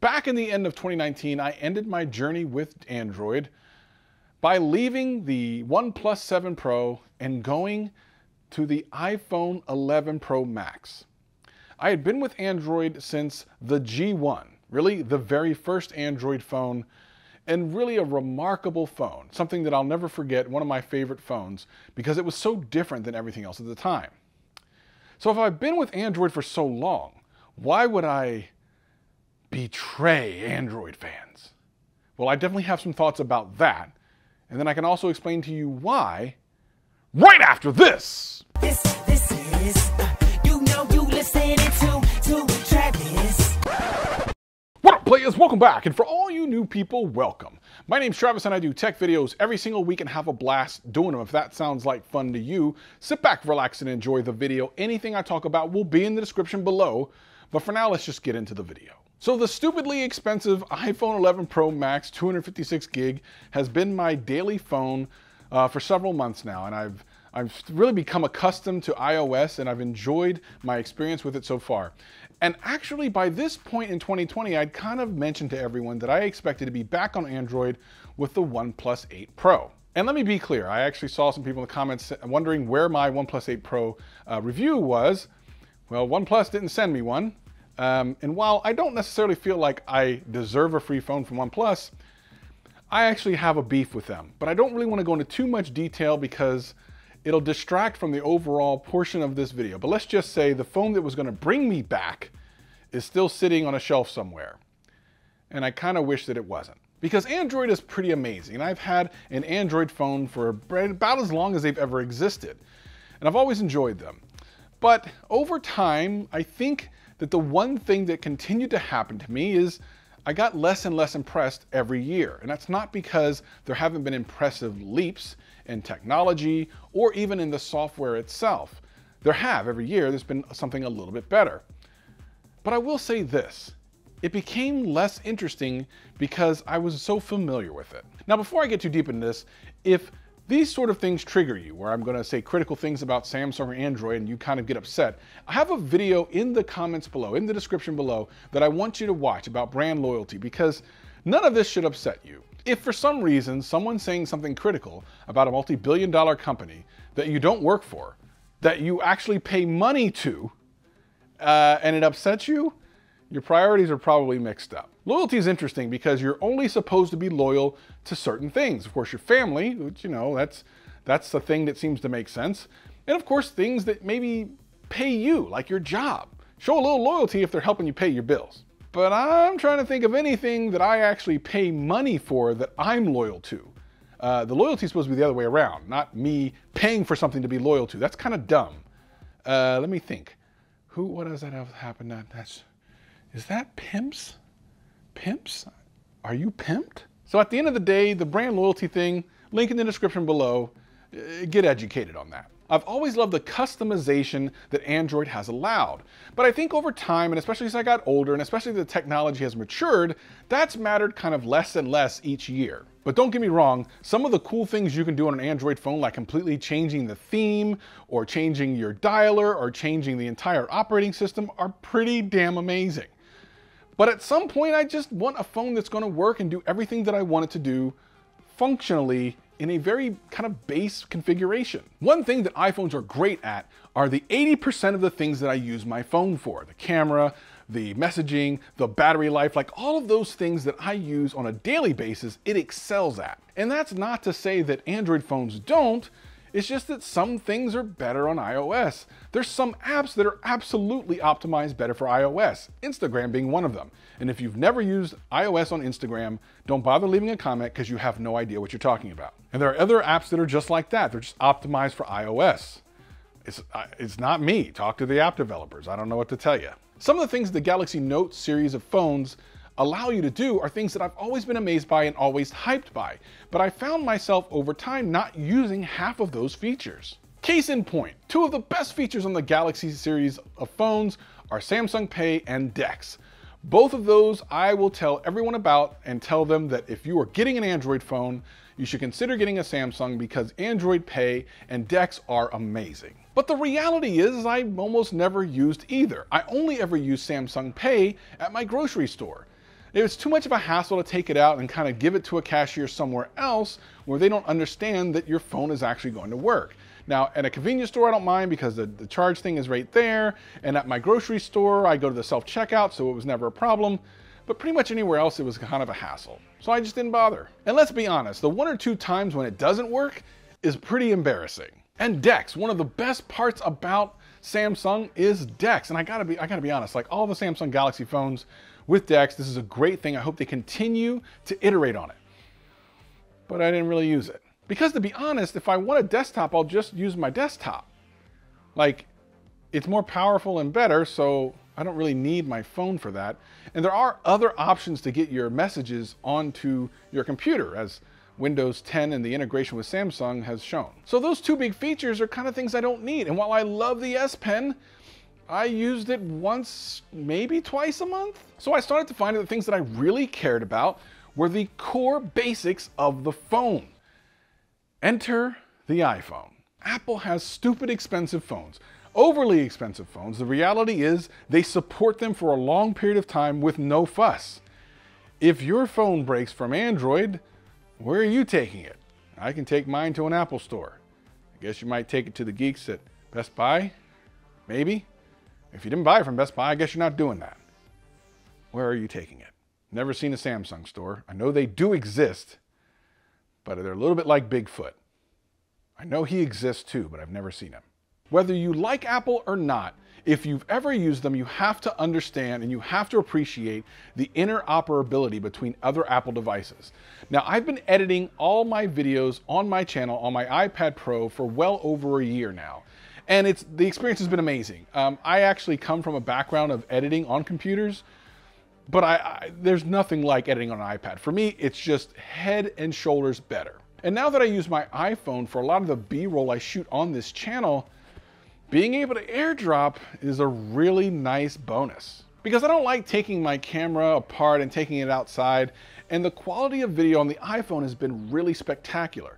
Back in the end of 2019, I ended my journey with Android by leaving the OnePlus 7 Pro and going to the iPhone 11 Pro Max. I had been with Android since the G1, really the very first Android phone, and really a remarkable phone, something that I'll never forget, one of my favorite phones, because it was so different than everything else at the time. So if I've been with Android for so long, why would I betray Android fans? Well, I definitely have some thoughts about that, and then I can also explain to you why right after this. This is, you listening to Travis. What up, players? Welcome back, and for all you new people, welcome. My name's Travis, and I do tech videos every single week and have a blast doing them. If that sounds like fun to you, sit back, relax, and enjoy the video. Anything I talk about will be in the description below, but for now, let's just get into the video. So the stupidly expensive iPhone 11 Pro Max 256 gig has been my daily phone for several months now, and I've really become accustomed to iOS, and I've enjoyed my experience with it so far. And actually, by this point in 2020, I'd kind of mentioned to everyone that I expected to be back on Android with the OnePlus 8 Pro. And let me be clear, I actually saw some people in the comments wondering where my OnePlus 8 Pro review was. Well, OnePlus didn't send me one. And while I don't necessarily feel like I deserve a free phone from OnePlus, I actually have a beef with them. But I don't really want to go into too much detail because it'll distract from the overall portion of this video. But let's just say the phone that was going to bring me back is still sitting on a shelf somewhere. And I kind of wish that it wasn't. Because Android is pretty amazing. And I've had an Android phone for about as long as they've ever existed. And I've always enjoyed them. But over time, I think that the one thing that continued to happen to me is I got less and less impressed every year. And that's not because there haven't been impressive leaps in technology or even in the software itself. There have every year, there's been something a little bit better. But I will say this, it became less interesting because I was so familiar with it. Now, before I get too deep into this, if these sort of things trigger you, where I'm going to say critical things about Samsung or Android and you kind of get upset, I have a video in the comments below, in the description below, that I want you to watch about brand loyalty, because none of this should upset you. If for some reason someone's saying something critical about a multi-billion-dollar company that you don't work for, that you actually pay money to, and it upsets you, your priorities are probably mixed up. Loyalty is interesting because you're only supposed to be loyal to certain things. Of course, your family, which, you know, that's the thing that seems to make sense. And of course, things that maybe pay you, like your job. Show a little loyalty if they're helping you pay your bills. But I'm trying to think of anything that I actually pay money for that I'm loyal to. The loyalty is supposed to be the other way around, not me paying for something to be loyal to. That's kind of dumb. Let me think. What does that have happened? Is that pimps? Pimps? Are you pimped? So at the end of the day, the brand loyalty thing, link in the description below, get educated on that. I've always loved the customization that Android has allowed. But I think over time, and especially as I got older, and especially as the technology has matured, that's mattered kind of less and less each year. But don't get me wrong, some of the cool things you can do on an Android phone, like completely changing the theme, or changing your dialer, or changing the entire operating system, are pretty damn amazing. But at some point, I just want a phone that's going to work and do everything that I want it to do functionally in a very kind of base configuration. One thing that iPhones are great at are the 80% of the things that I use my phone for. The camera, the messaging, the battery life, like all of those things that I use on a daily basis, it excels at. And that's not to say that Android phones don't. It's just that some things are better on iOS. There's some apps that are absolutely optimized better for iOS, Instagram being one of them. And if you've never used iOS on Instagram, don't bother leaving a comment because you have no idea what you're talking about. And there are other apps that are just like that. They're just optimized for iOS. It's not me. Talk to the app developers. I don't know what to tell you. Some of the things the Galaxy Note series of phones allow you to do are things that I've always been amazed by and always hyped by, but I found myself over time not using half of those features. Case in point, two of the best features on the Galaxy series of phones are Samsung Pay and DeX. Both of those I will tell everyone about and tell them that if you are getting an Android phone, you should consider getting a Samsung because Android Pay and DeX are amazing. But the reality is I almost never used either. I only ever use Samsung Pay at my grocery store. It's too much of a hassle to take it out and kind of give it to a cashier somewhere else where they don't understand that your phone is actually going to work. Now, at a convenience store, I don't mind because the charge thing is right there. And at my grocery store, I go to the self-checkout, so it was never a problem. But pretty much anywhere else, it was kind of a hassle. So I just didn't bother. And let's be honest, the 1 or 2 times when it doesn't work is pretty embarrassing. And DeX, one of the best parts about Samsung is DeX. And I gotta be honest, like all the Samsung Galaxy phones with DeX, this is a great thing. I hope they continue to iterate on it. But I didn't really use it. Because to be honest, if I want a desktop, I'll just use my desktop. Like, it's more powerful and better, so I don't really need my phone for that. And there are other options to get your messages onto your computer, as Windows 10 and the integration with Samsung has shown. So those 2 big features are kind of things I don't need. And while I love the S Pen, I used it once, maybe twice a month. So I started to find that the things that I really cared about were the core basics of the phone. Enter the iPhone. Apple has stupid expensive phones, overly expensive phones. The reality is they support them for a long period of time with no fuss. If your phone breaks from Android, where are you taking it? I can take mine to an Apple store. I guess you might take it to the geeks at Best Buy, maybe. If you didn't buy it from Best Buy, I guess you're not doing that. Where are you taking it? Never seen a Samsung store. I know they do exist, but they're a little bit like Bigfoot. I know he exists too, but I've never seen him. Whether you like Apple or not, if you've ever used them, you have to understand and you have to appreciate the interoperability between other Apple devices. Now, I've been editing all my videos on my channel on my iPad Pro for well over a year now. And the experience has been amazing. I actually come from a background of editing on computers, but there's nothing like editing on an iPad. For me, it's just head and shoulders better. And now that I use my iPhone for a lot of the B-roll I shoot on this channel, being able to airdrop is a really nice bonus. Because I don't like taking my camera apart and taking it outside, and the quality of video on the iPhone has been really spectacular.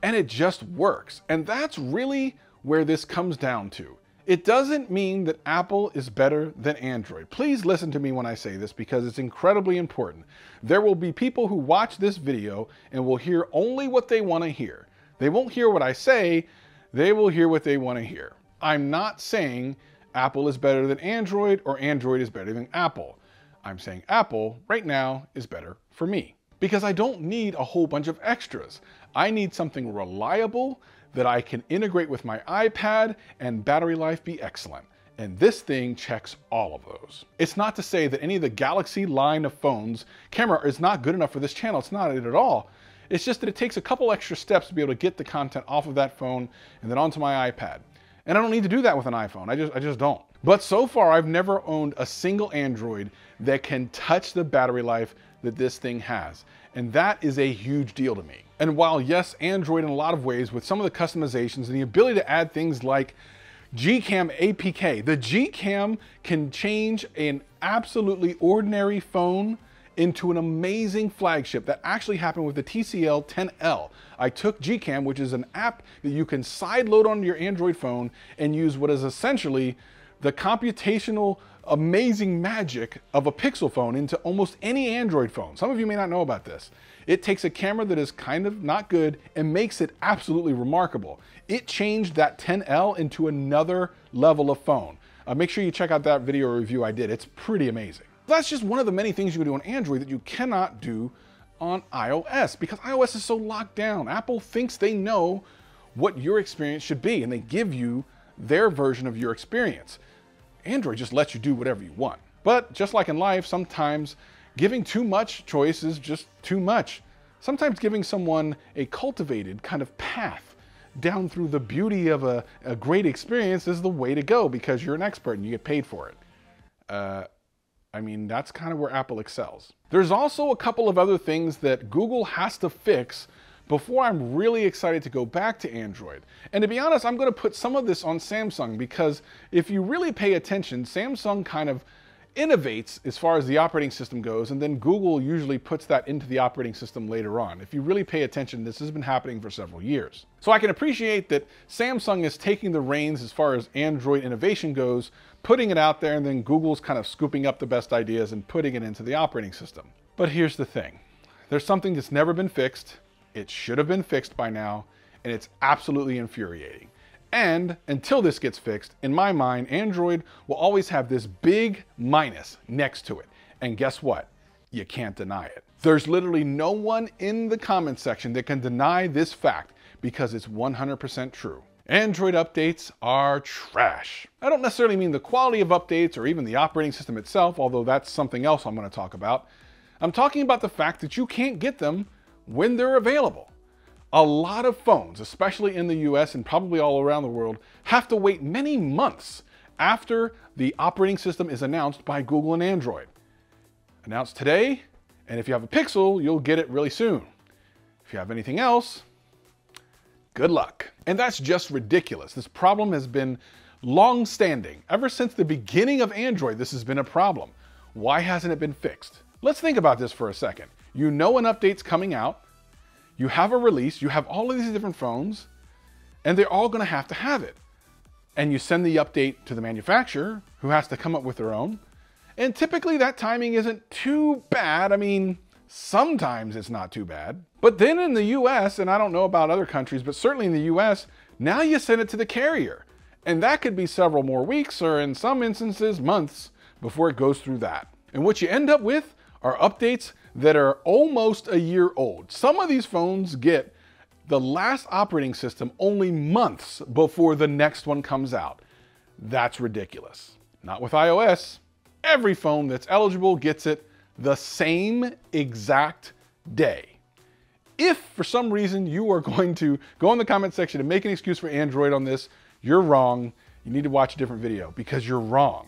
And it just works. And that's really where this comes down to. It doesn't mean that Apple is better than Android. Please listen to me when I say this because it's incredibly important. There will be people who watch this video and will hear only what they want to hear. They won't hear what I say, they will hear what they want to hear. I'm not saying Apple is better than Android or Android is better than Apple. I'm saying Apple right now is better for me because I don't need a whole bunch of extras. I need something reliable that I can integrate with my iPad and battery life be excellent. And this thing checks all of those. It's not to say that any of the Galaxy line of phones camera is not good enough for this channel. It's not it at all. It's just that it takes a couple extra steps to be able to get the content off of that phone and then onto my iPad. And I don't need to do that with an iPhone. I just don't. But so far, I've never owned a single Android that can touch the battery life that this thing has. And that is a huge deal to me. And while yes, Android in a lot of ways with some of the customizations and the ability to add things like Gcam APK, the Gcam can change an absolutely ordinary phone into an amazing flagship. That actually happened with the TCL 10L. I took Gcam, which is an app that you can sideload onto your Android phone and use what is essentially the computational amazing magic of a Pixel phone into almost any Android phone. Some of you may not know about this. It takes a camera that is kind of not good and makes it absolutely remarkable. It changed that 10L into another level of phone. Make sure you check out that video review I did. It's pretty amazing. That's just one of the many things you can do on Android that you cannot do on iOS because iOS is so locked down. Apple thinks they know what your experience should be and they give you their version of your experience. Android just lets you do whatever you want. But just like in life, sometimes giving too much choice is just too much. Sometimes giving someone a cultivated kind of path down through the beauty of a great experience is the way to go because you're an expert and you get paid for it. I mean, that's kind of where Apple excels. There's also a couple of other things that Google has to fix before I'm really excited to go back to Android. And to be honest, I'm going to put some of this on Samsung because if you really pay attention, Samsung kind of innovates as far as the operating system goes, and then Google usually puts that into the operating system later on. If you really pay attention, this has been happening for several years. So I can appreciate that Samsung is taking the reins as far as Android innovation goes, putting it out there, and then Google's kind of scooping up the best ideas and putting it into the operating system. But here's the thing. There's something that's never been fixed. It should have been fixed by now, and it's absolutely infuriating. And until this gets fixed, in my mind, Android will always have this big minus next to it. And guess what? You can't deny it. There's literally no one in the comment section that can deny this fact because it's 100% true. Android updates are trash. I don't necessarily mean the quality of updates or even the operating system itself, although that's something else I'm going to talk about. I'm talking about the fact that you can't get them when they're available. A lot of phones, especially in the US and probably all around the world, have to wait many months after the operating system is announced by Google and Android. Announced today, and if you have a Pixel, you'll get it really soon. If you have anything else, good luck. And that's just ridiculous. This problem has been long-standing. Ever since the beginning of Android, this has been a problem. Why hasn't it been fixed? Let's think about this for a second. You know an update's coming out. You have a release, you have all of these different phones, and they're all gonna have to have it. And you send the update to the manufacturer, who has to come up with their own. And typically that timing isn't too bad. I mean, sometimes it's not too bad. But then in the US, and I don't know about other countries, but certainly in the US, now you send it to the carrier. And that could be several more weeks, or in some instances, months, before it goes through that. And what you end up with are updates that are almost a year old. Some of these phones get the last operating system only months before the next one comes out. That's ridiculous. Not with iOS. Every phone that's eligible gets it the same exact day. If for some reason you are going to go in the comment section and make an excuse for Android on this, you're wrong. You need to watch a different video because you're wrong.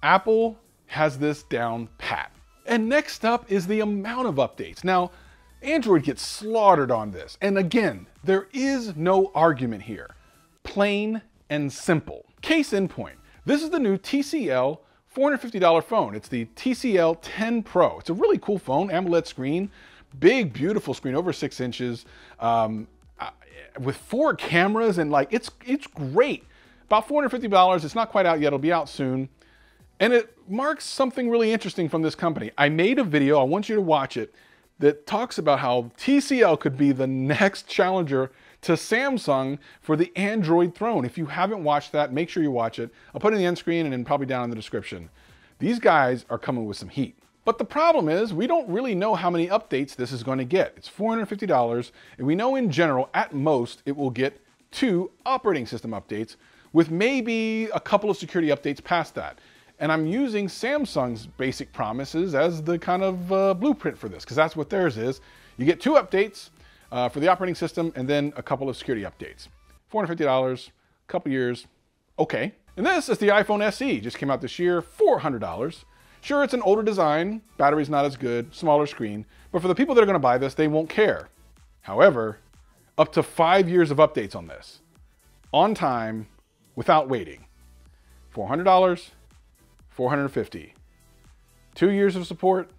Apple has this down pat. And next up is the amount of updates. Now, Android gets slaughtered on this. And again, there is no argument here. Plain and simple. Case in point, this is the new TCL $450 phone. It's the TCL 10 Pro. It's a really cool phone, AMOLED screen, big, beautiful screen, over 6 inches, with 4 cameras, and like, it's great. About $450, it's not quite out yet, it'll be out soon. And it marks something really interesting from this company. I made a video, I want you to watch it, that talks about how TCL could be the next challenger to Samsung for the Android throne. If you haven't watched that, make sure you watch it. I'll put it in the end screen and then probably down in the description. These guys are coming with some heat. But the problem is, we don't really know how many updates this is going to get. It's $450, and we know in general, at most, it will get 2 operating system updates, with maybe a couple of security updates past that. And I'm using Samsung's basic promises as the kind of blueprint for this, because that's what theirs is. You get 2 updates for the operating system and then a couple of security updates. $450, a couple years, okay. And this is the iPhone SE, just came out this year, $400. Sure, it's an older design, battery's not as good, smaller screen, but for the people that are gonna buy this, they won't care. However, up to 5 years of updates on this, on time, without waiting. $400, $450. 2 years of support,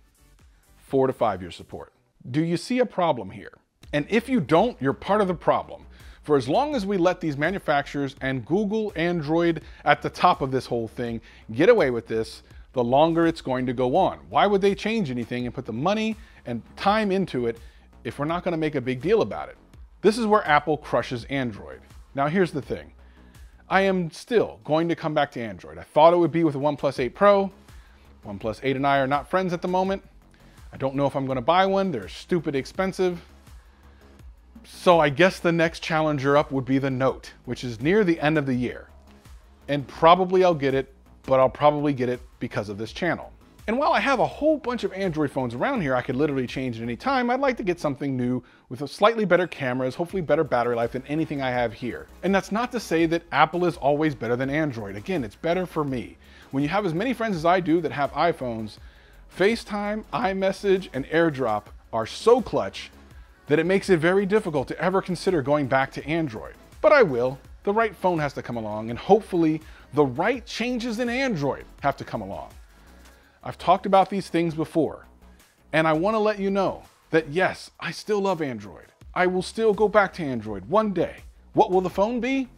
4 to 5 years support. Do you see a problem here? And if you don't, you're part of the problem. For as long as we let these manufacturers and Google, Android at the top of this whole thing get away with this, the longer it's going to go on. Why would they change anything and put the money and time into it if we're not going to make a big deal about it? This is where Apple crushes Android. Now here's the thing. I am still going to come back to Android. I thought it would be with the OnePlus 8 Pro. OnePlus 8 and I are not friends at the moment. I don't know if I'm going to buy one. They're stupid expensive. So I guess the next challenger up would be the Note, which is near the end of the year. And probably I'll get it, but I'll probably get it because of this channel. And while I have a whole bunch of Android phones around here I could literally change at any time, I'd like to get something new with a slightly better cameras, hopefully better battery life than anything I have here. And that's not to say that Apple is always better than Android. Again, it's better for me. When you have as many friends as I do that have iPhones, FaceTime, iMessage, and AirDrop are so clutch that it makes it very difficult to ever consider going back to Android. But I will. The right phone has to come along, and hopefully the right changes in Android have to come along. I've talked about these things before, and I want to let you know that yes, I still love Android. I will still go back to Android one day. What will the phone be?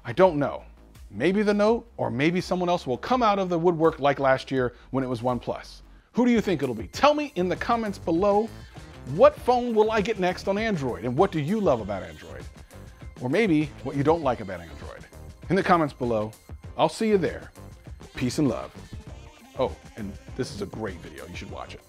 I don't know. Maybe the Note, or maybe someone else will come out of the woodwork like last year when it was OnePlus. Who do you think it'll be? Tell me in the comments below, what phone will I get next on Android, and what do you love about Android? Or maybe what you don't like about Android. In the comments below, I'll see you there. Peace and love. Oh, and this is a great video. You should watch it.